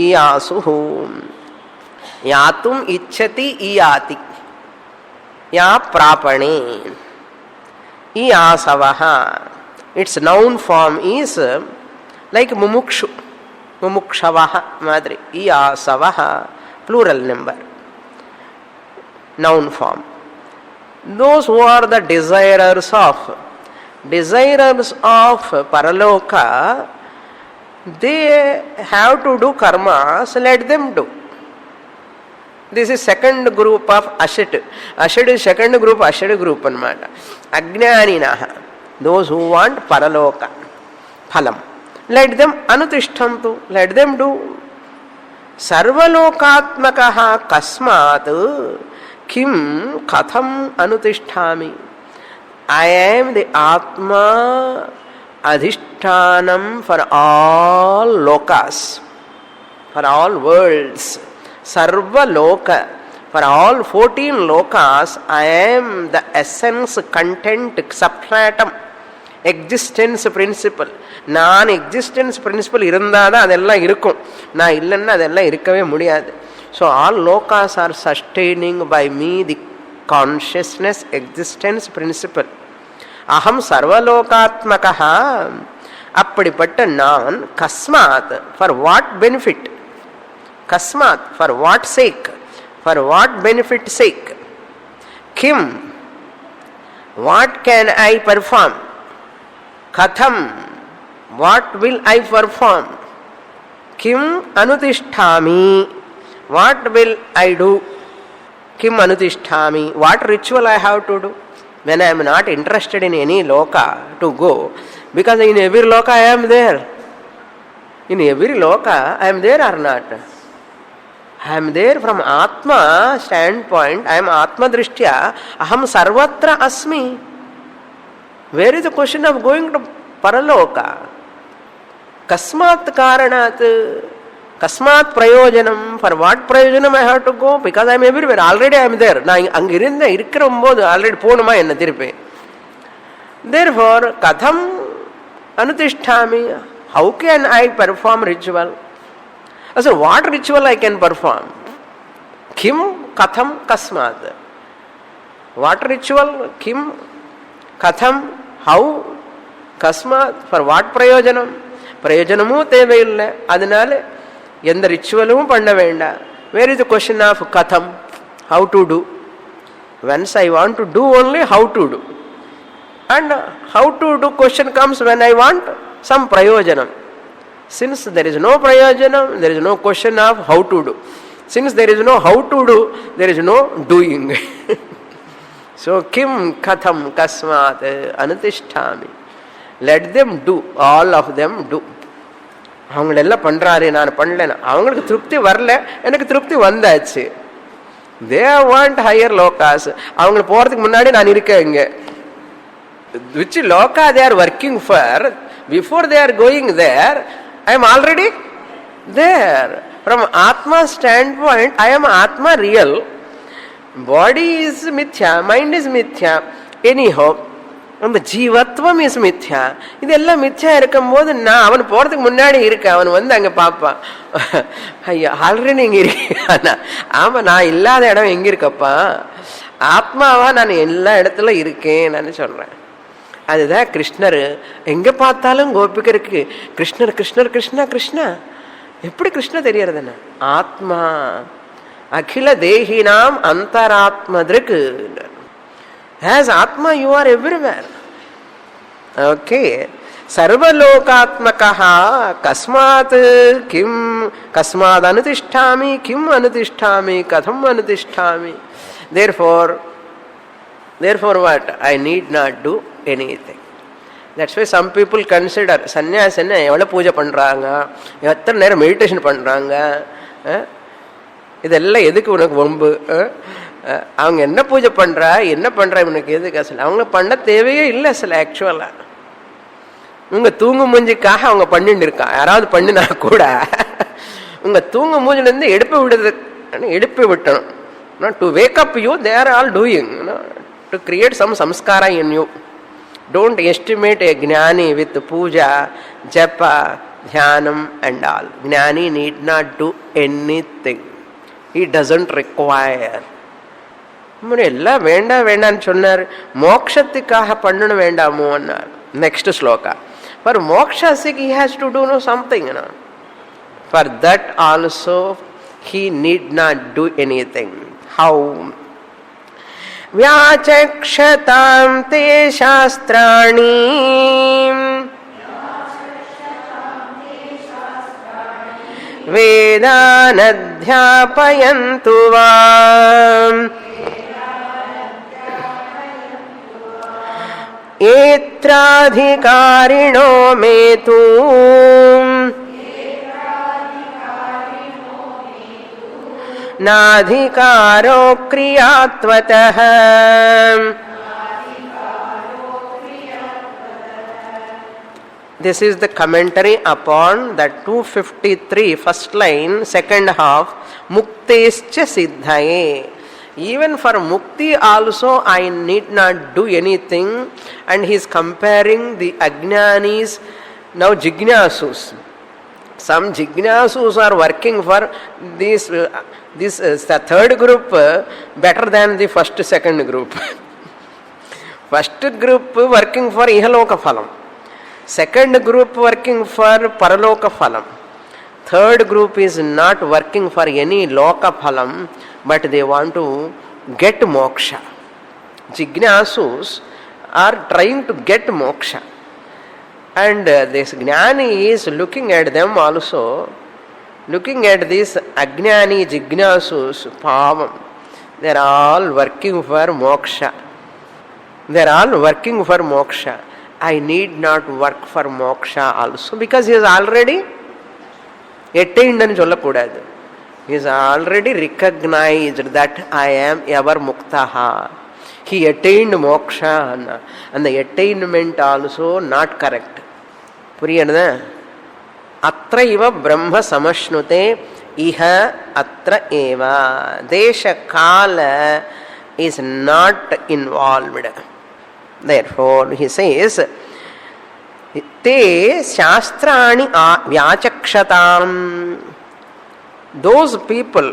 इयासुः. यातुम इच्छति इयाति. या प्रापणे. इयासवः, its noun form is like मुमुक्षु, मुमुक्षवः मादिरि. इयासवः plural number, noun form. Those who are the desirers of paraloka, they have to do karmas, let them do. This is second group of ashit. Ashit is second group, ashit group anamata. Ajnaninaha, those who want paraloka phalam, let them anutishtantu, let them do. सर्वलोकात्मकः कस्मात् किम कथम अनुतिष्ठामि. I am the Atma adhishtanam for all lokas, for all worlds. Sarva loka, for all 14 lokas, I am the essence, content, substratum, existence principle. நான் existence principle இருந்தால் தான் அதெல்லாம் இருக்கும். நான் இல்லைன்னா அதெல்லாம் இருக்கவே முடியாது. ஸோ ஆல் லோகாஸ் are sustaining by me, the consciousness existence principle. அகம் சர்வலோகாத்மகா. அப்படிப்பட்ட நான் கஸ்மாத், ஃபார் வாட் பெனிஃபிட், கஸ்மாத் for what sake, for what benefit sake, கிம் வாட் கேன் ஐ பெர்ஃபார்ம், कथम what will I perform, kim anutisthami what will I do, kim anutisthami what ritual I have to do when I am not interested in any loka to go, because in every loka I am there. In every loka I am there or not? I am there from Atma standpoint. I am Atma drishtya aham sarvatra asmi. Where is the question of going to paraloka? Kasmat karanat, kasmat prayojanam, for what prayojanam I have to go? Because I am everywhere, already I am there. Na angirinda irukkumbodhu already ponuma enna thirupe. Therefore katham anutisthami, how can I perform ritual? So what ritual I can perform? Kim katham kasmat, what ritual, kim katham, how, கஸ்மாத், for what பிரயோஜனம், பிரயோஜனமும் தேவையில்லை. அதனால எந்த ரிச்சுவலும் பண்ண வேண்டாம். Where is the question of கதம், how to do. Once I want to do only how to do, and how to do question comes when I want some பிரயோஜனம். சின்ஸ் தெர் இஸ் நோ பிரயோஜனம், there is no question of how to do. Since there is no how to do, there is no doing. So kim katham kasmat anutisthami, let them do, all of them do. அவங்க எல்லாம் பண்றாரு, நான் பண்ணல, அவங்களுக்கு திருப்தி வரல, எனக்கு திருப்தி வந்தாச்சு. they want higher lokas. அவங்க போறதுக்கு முன்னாடி நான் இருக்கேன் இங்க. which loka they are working for, before they are going there I am already there. From Atma standpoint I am Atma real. Body is mithya, mind is mithya, anyhow நம்ம ஜீவத்வம் is மித்யா. இதெல்லாம் மித்யா இருக்கும் போது நான் அவன் போறதுக்கு முன்னாடி இருக்கேன். அவன் வந்து அங்க பாப்பான், ஐயா ஆல்ரெடி நீங்க இருக்கியா? ஆமா, நான் இல்லாத இடம் எங்க இருக்கப்பா? ஆத்மாவா நான் எல்லா இடத்துல இருக்கேன் நான் சொல்றேன். அதுதான் கிருஷ்ணர். எங்க பார்த்தாலும் கோபிகருக்கு கிருஷ்ணர் கிருஷ்ணர் கிருஷ்ணா கிருஷ்ணா. எப்படி கிருஷ்ண தெரியறதுன்னு? ஆத்மா அகில தேகினாம் அந்தராத்மதிருக்கு. As Atma you are everywhere. Okay. Sarvalokatmakaha kasmat kim kasmad anutisthami kim anutisthami katham anutisthami. Therefore what? I need not do anything. That's why some people consider sannyasana எவ்வளவு பூஜை பண்றாங்க, எத்தனை நேரம் மெடிடேஷன் பண்றாங்க, இதெல்லாம் எதுக்கு உனக்கு வம்பு? அவங்க என்ன பூஜை பண்றா என்ன பண்றா இவனுக்கு எதுக்கு? அசல் அவங்க பண்ண தேவையே இல்லை. அசல் ஆக்சுவலா உங்க தூங்கு மூஞ்சிக்காக அவங்க பண்ணிட்டு இருக்கா. யாராவது பண்ணினா கூட உங்க தூங்கு மூஞ்சில இருந்து எடுப்ப விடுறது and eduppi vittanum. To wake up you, they are all doing, to create some samskara in you. Don't estimate a jnani with puja, japa, dhyanam and all. Jnani need not do anything. He doesn't require. எல்லாம் வேண்டாம் வேண்டான்னு சொன்னார். மோட்சத்துக்காக பண்ணணும் வேண்டாமோ அன்னார். Next shloka. For moksha sake he has to do something. For that also he need not do anything. How? Vyachakshataam te shastrani vedanadhyapayantu vam etradhikarino metu नाधिकारो क्रियात्वतः. This is the commentary upon the 253 first line, second half, Muktescha Siddhaye. Even for Mukti also I need not do anything, and he is comparing the Ajnanis, now Jignasus. Some Jignasus are working for this the third group better than the first, second group. First group working for Ihaloka Phalam. Second group working for Paraloka Phalam. Third group is not working for any Loka Phalam, but they want to get moksha. Jignasus are trying to get moksha. And this Jnani is looking at them also, looking at this Ajnani Jignasus, Pavam. They are all working for moksha. They are all working for moksha. I need not work for moksha also, because he is already attained and sollakudadu. He is already recognized that I am ever muktaha. He attained moksha, and the attainment also not correct. Puriyadha? Atra iva brahma samashnute iha atra eva. Desha kala is not involved. Therefore, he says, te shastrani vyachakshatam. Those people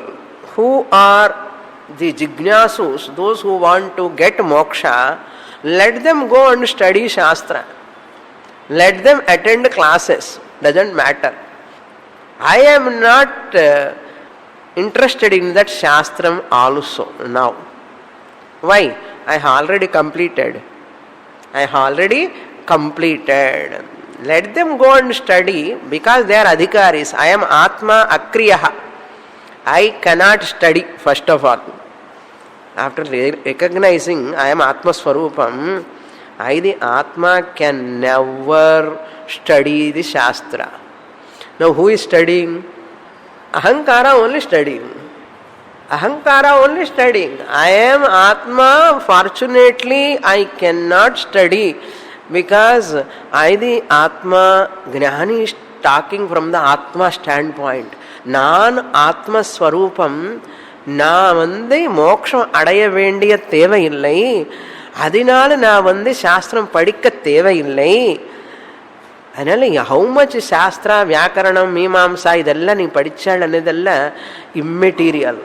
who are the jignasus, those who want to get moksha, let them go and study shastra. Let them attend classes. Doesn't matter. I am not interested in that shastram also now. Why? I have already completed. Let them go and study, because they are adhikaris. I am Atma Akriyaha. I cannot study, first of all. After recognizing I am Atma Swarupam, I, the Atma, can never study the Shastra. Now who is studying? Ahankara only studying. Ahankara only studying. I am Atma, fortunately I cannot study, because I, the Atma, Jnani is talking from the Atma standpoint. Nan Atma Swarupam, நான் மோட்சம் அடைய வேண்டிய தேவை இல்லை, அதனால நான் சாஸ்திரம் படிக்க தேவையில்லை. அதனால ஹவு மச் சாஸ்திரா வியாக்கரணம் மீமாம்சா இதெல்லாம் நீ படிச்சாள் ಅನ್ನೋದೆல்லாம் immaterial.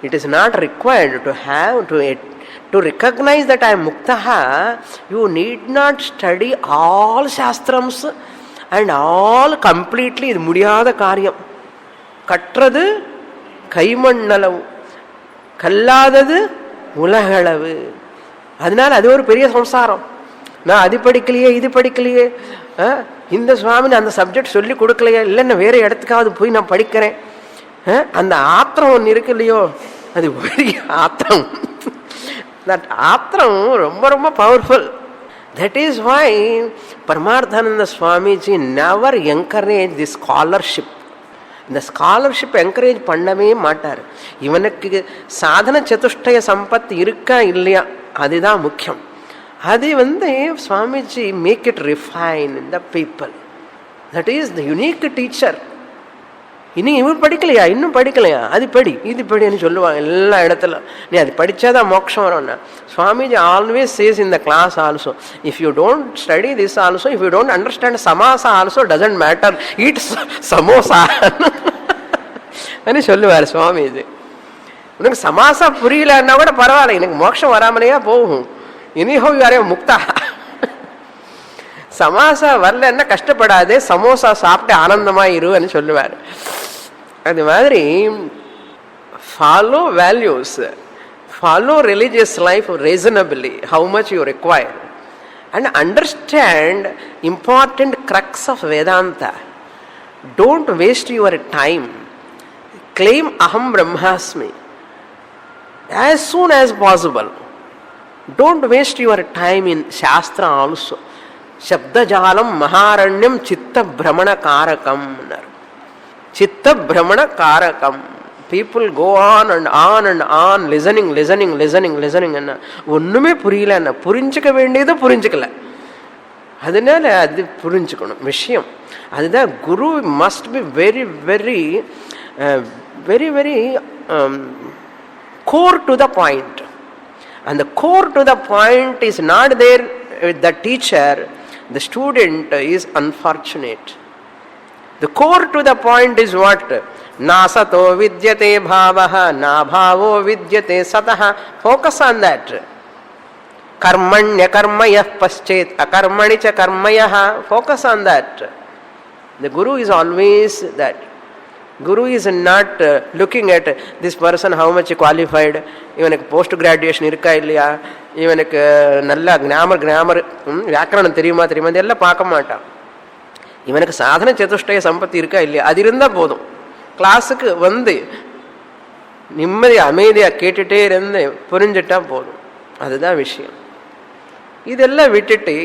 It is not required to have to recognize that I am muktaha. You need not study all shastrams and all completely. இது முடியாத காரியம். கற்றது கைமண்ணளவு, கல்லாதது உலகளவு. அதனால அது ஒரு பெரிய சம்சாரம். நான் அது படிக்கலையே, இது படிக்கலையே, இந்த சுவாமி அந்த சப்ஜெக்ட் சொல்லி கொடுக்கலையே, இல்லைன்னா வேற இடத்துக்காவது போய் நான் படிக்கிறேன், அந்த ஆத்திரம் ஒன்று இருக்கு இல்லையோ, அது பெரிய ஆத்திரம். தட் ஆத்திரம் ரொம்ப ரொம்ப powerful. That is why Paramarthananda Swamiji never encouraged the scholarship. இந்த ஸ்காலர்ஷிப் என்கரேஜ் பண்ணவே மாட்டார். இவனுக்கு சாதன சதுஷ்டய சம்பத் இருக்கா இல்லையா, அதுதான் முக்கியம். அது Swamiji make it refine in the people. That is the unique teacher. இவன் படிக்கலையா, இன்னும் படிக்கலையா, அது படி இது படின்னு சொல்லுவாங்க எல்லா இடத்துல. நீ அது படித்தாதான் மோட்சம் வரும்னா. Swamiji always says in the class also, if you don't study this also, if you don't understand samasa also, doesn't matter, eat samosa అని சொல்லுவார் சுவாமிஜி. உனக்கு சமாசா புரியலன்னா கூட பரவாயில்ல, எனக்கு மோட்சம் வராமலையா போகும், இனிஹோ யாரே முக்தா. சமாசா வரலன்னா கஷ்டப்படாதே, சமோசா சாப்பிட்டு ஆனந்தமா இருன்னு சொல்லுவார். அது மாதிரி follow values, follow religious life reasonably, how much you require, and understand important crux of Vedanta. Don't waste your time. Claim aham brahmasmi as soon as possible. Don't waste your time in Shastra also. Shabdajalam maharanyam chitta brahmana karakam. Chitta brahmana karakam. People go on and on and on, listening என்ன ஒன்றுமே புரியல, என்ன புரிஞ்சுக்க வேண்டியதை புரிஞ்சுக்கல. அதனால அது புரிஞ்சுக்கணும் விஷயம். அதுதான் guru must be very very very very core to the point. அந்த core to the point is not there with the teacher, the student is unfortunate. The core to the point is what? Nasato vidyate bhavaha, na bhavo vidyate sataha. Focus on that. Karmanya karmayah paschet, akarmani cha karmayah. Focus on that. The Guru is always that. Guru is not looking at this person how much qualified, இவனுக்கு post graduation இருக்கா இல்லையா, இவனுக்கு நல்லா grammar வியாக்கரணம் தெரியுமா இதெல்லாம் பார்க்க மாட்டான். இவனுக்கு சாதன சதுஷ்டய சம்பத்தி இருக்கா இல்லையா, அது இருந்தால் போதும். கிளாஸுக்கு வந்து நிம்மதி அமைதியாக கேட்டுட்டே இருந்து புரிஞ்சுட்டா போதும். அதுதான் விஷயம். இதெல்லாம் விட்டுட்டு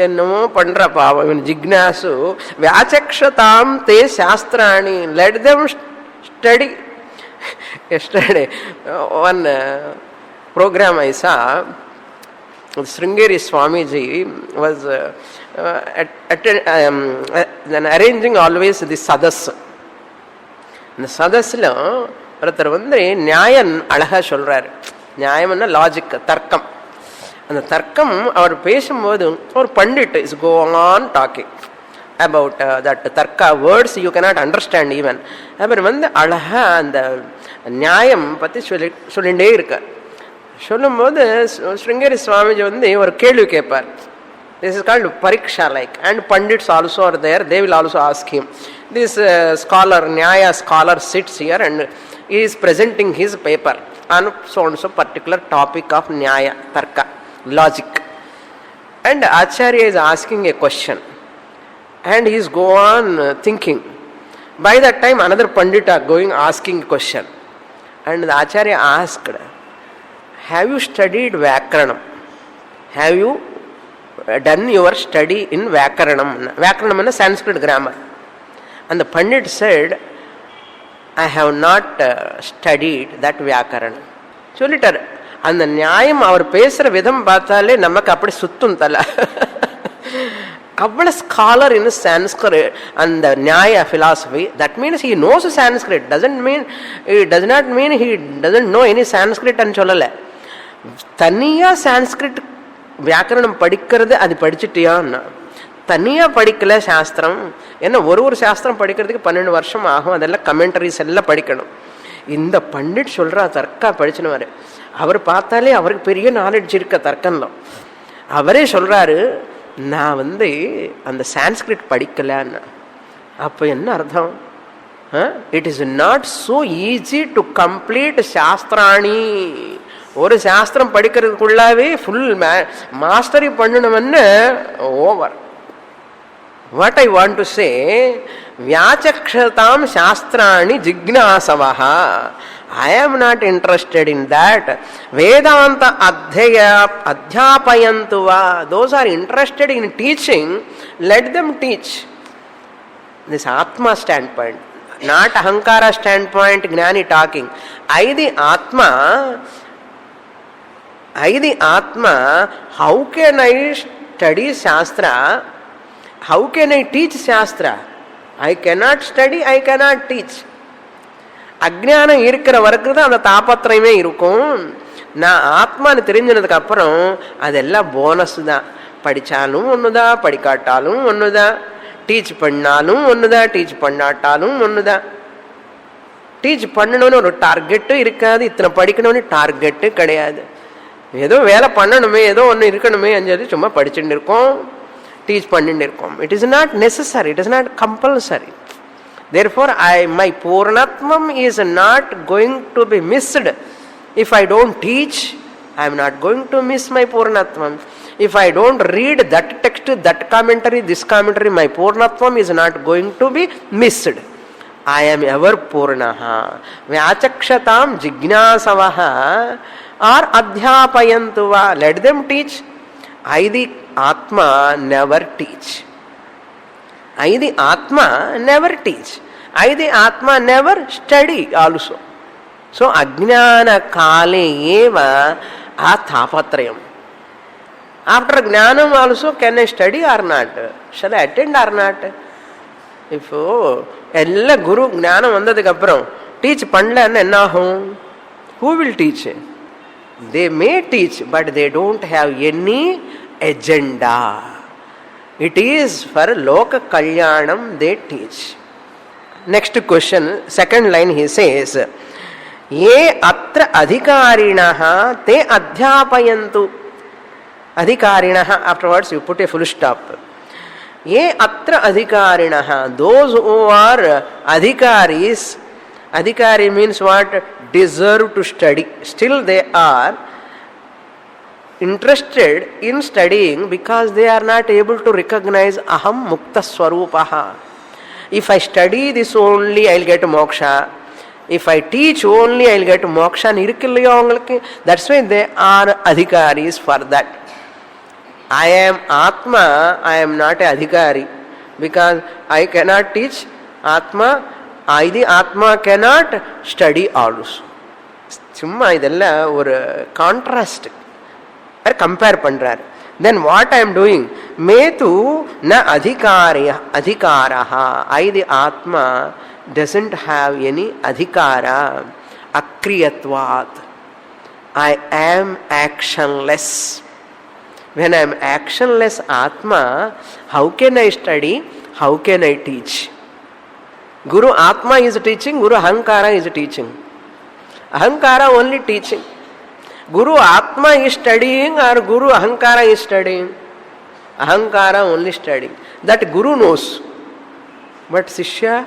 என்னமோ பண்ணுற பாவம் இவன் ஜிக்னாசு. வியாச்சக்ஷதாம் தே சாஸ்திராணி, let them study. Yesterday one program I saw, Sringeri Swamiji was arranging always the sadas. இந்த சதஸில் ஒருத்தர் வந்து நியாயம் அழகாக சொல்கிறார். நியாயம்னா லாஜிக், தர்க்கம். அந்த தர்க்கம் அவர் பேசும்போது ஒரு pandit is go on talking about that தர்க்கா words you cannot understand even. அவர் வந்து அழகாக அந்த நியாயம் பற்றி சொல்லிகிட்டே இருக்கார். சொல்லும்போது ஸ்ருங்கேரி சுவாமிஜி வந்து ஒரு கேள்வி கேட்பார். This is called pariksha like, and pandits also are there, they will also ask him. This scholar, Nyaya scholar sits here and he is presenting his paper on so and so particular topic of Nyaya, Tarka, logic. And Acharya is asking a question and he is go on thinking. By that time another pandit are going asking a question. And the Acharya asked, have you studied Vyakaranam? Have you done your study in Vyakaranam? Vyakaranam is Sanskrit grammar. And the Pandit said, I have not studied that Vyakaranam. சொல்லிட்டார். அந்த நியாயம் அவர் பேசுகிற விதம் பார்த்தாலே நமக்கு அப்படி சுத்தும் தலை. அவ்வளோ ஸ்காலர் இன் சான்ஸ்கிரிட் அந்த நியாய philosophy. That means he knows Sanskrit. It does not mean he doesn't know any Sanskrit and சொல்லலை. தனியாக சான்ஸ்கிரிட் வியாக்கரணம் படிக்கிறது அது படிச்சுட்டியான்னா, தனியாக படிக்கல சாஸ்திரம். ஏன்னா ஒரு சாஸ்திரம் படிக்கிறதுக்கு 12 வருஷம் ஆகும். அதெல்லாம் கமெண்டரிஸ் எல்லாம் படிக்கணும். இந்த பண்டிட் சொல்கிறா தர்க்கா படிச்சுன்னு அவர் பார்த்தாலே அவருக்கு பெரிய நாலேஜ் இருக்க தர்க்கம்லாம். அவரே சொல்கிறாரு, நான் வந்து அந்த சான்ஸ்கிரிட் படிக்கலன்னா. அப்போ என்ன அர்த்தம்? It is not so easy to complete சாஸ்திராணி. ஒரு சாஸ்திரம் படிக்கிறதுக்குள்ளாவே ஃபுல் மாஸ்டரி பண்ணணும்னு over. What I want to say, வியாச்சக்ஷதாம் சாஸ்திராணி ஜிக்னாசவஹா. I am not interested in that. Vedanta adhyapayantuva. Those are interested in teaching, let them teach. This Atma standpoint, not Ahankara standpoint, Gnani talking. I the Atma, how can I study Shastra? How can I teach Shastra? I cannot study, I cannot teach. அஜ்ஞானம் இருக்கிற வரைக்கும் தான் அந்த தாபத்திரமே இருக்கும். நான் ஆத்மான்னு தெரிஞ்சினதுக்கு அப்புறம் அதெல்லாம் போனஸ் தான். படித்தாலும் ஒன்று தான், படிக்காட்டாலும் ஒன்று தான், டீச் பண்ணாலும் ஒன்று தான், டீச் பண்ணாட்டாலும் ஒன்று தான். டீச் பண்ணணும்னு ஒரு டார்கெட்டும் இருக்காது, இத்தனை படிக்கணும்னு டார்கெட்டு கிடையாது. ஏதோ வேலை பண்ணணுமே, ஏதோ ஒன்று இருக்கணுமே அஞ்சது சும்மா படிச்சுட்டு இருக்கோம், டீச் பண்ணிட்டு இருக்கோம். It is not necessary, it is not compulsory. Therefore, my Purnatvam is not going to be missed. If I don't teach, I am not going to miss my Purnatvam. If I don't read that text, that commentary, this commentary, my Purnatvam is not going to be missed. I am ever Purnaha. Vyachakshatam jignasavaha or adhyapayantuva. Let them teach. I, the Atma, never teach. I, the Atma, never teach. I, the Atma, never study also. So, Ajnana Kale eva Athapatrayam. After Jnanam also, can I study or not? Shall I attend or not? If ella Guru Jnanam vandadukku appuram teach பண்ணலன்னா என்ன ஆகும்? Who will teach? They may teach, but they don't have any agenda. It is for Loka Kalyanam they teach. Next question, second line he says, Ye atra adhikarinaha te adhyapayantu. Adhikarinaha, afterwards you put a full stop. Ye atra adhikarinaha, those who are adhikaris, adhikari means what? Deserve to study. Still they are interested in studying because they are not able to recognize aham mukta swarupaha. If I study this only, I will get moksha. If I teach only, I will get moksha. That's why they are adhikaris for that. I am Atma, I am not a adhikari because I cannot teach Atma. I, the Atma, cannot study also. சும்மா இதெல்லாம் ஒரு contrast compare பண்றார். Then what I am doing? Metu na adhikaraha. I, the Atma, doesn't have any adhikara. Akriyatvat. I am actionless. When I am actionless Atma, how can I study? How can I teach? Guru Atma is teaching, Guru Ahankara is teaching. Ahankara only teaching. Guru Atma is studying or Guru Ahankara is studying? Ahankara only studying. That Guru knows. But Sishya,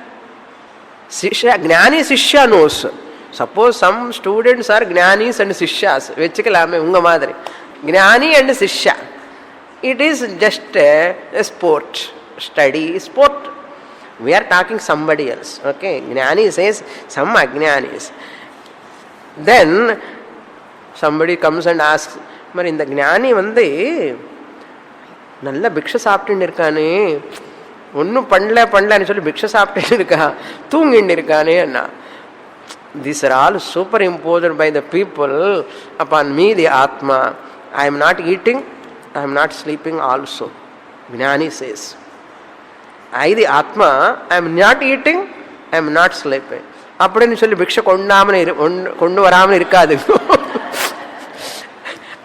Gnani Sishya knows. Suppose some students are Gnanis and Sishyas. Vechikalaame unga madri. Gnani and Sishya. It is just a sport. Study sport. We are talking somebody else. Okay. Gnani says some Agnanis. Then somebody comes and asks, మరి இந்த ஞானி நல்ல பிக்ஷை சாப்பிட்டுன்னு இருக்கானே, ஒன்றும் பண்ணலன்னு சொல்லி பிக்ஷை சாப்பிட்டுன்னு இருக்கா, தூங்கின்னு இருக்கானே அண்ணா. These are all superimposed by the people upon me, the Atma. I am not eating, I am not sleeping also. Jnani says, I, the Atma, I am not eating, I am not sleeping. அப்படின்னு சொல்லி பிக்ஷை கொண்டு வராமல் இருக்காது.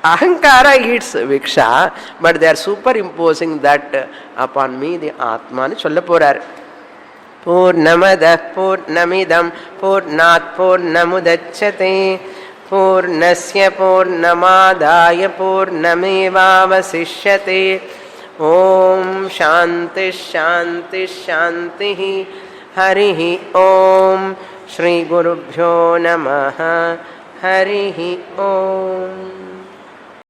Ahankara eats viksha, but they are superimposing that upon me, the Atma. Nu solla porar. Purnamada purnamidam purnat purnamudachyate purnasya purnamadaya purnamevavasishyate. Om Shanti Shanti Shanti. Harihi Om. Shri Gurubhyo Namaha. Harihi Om.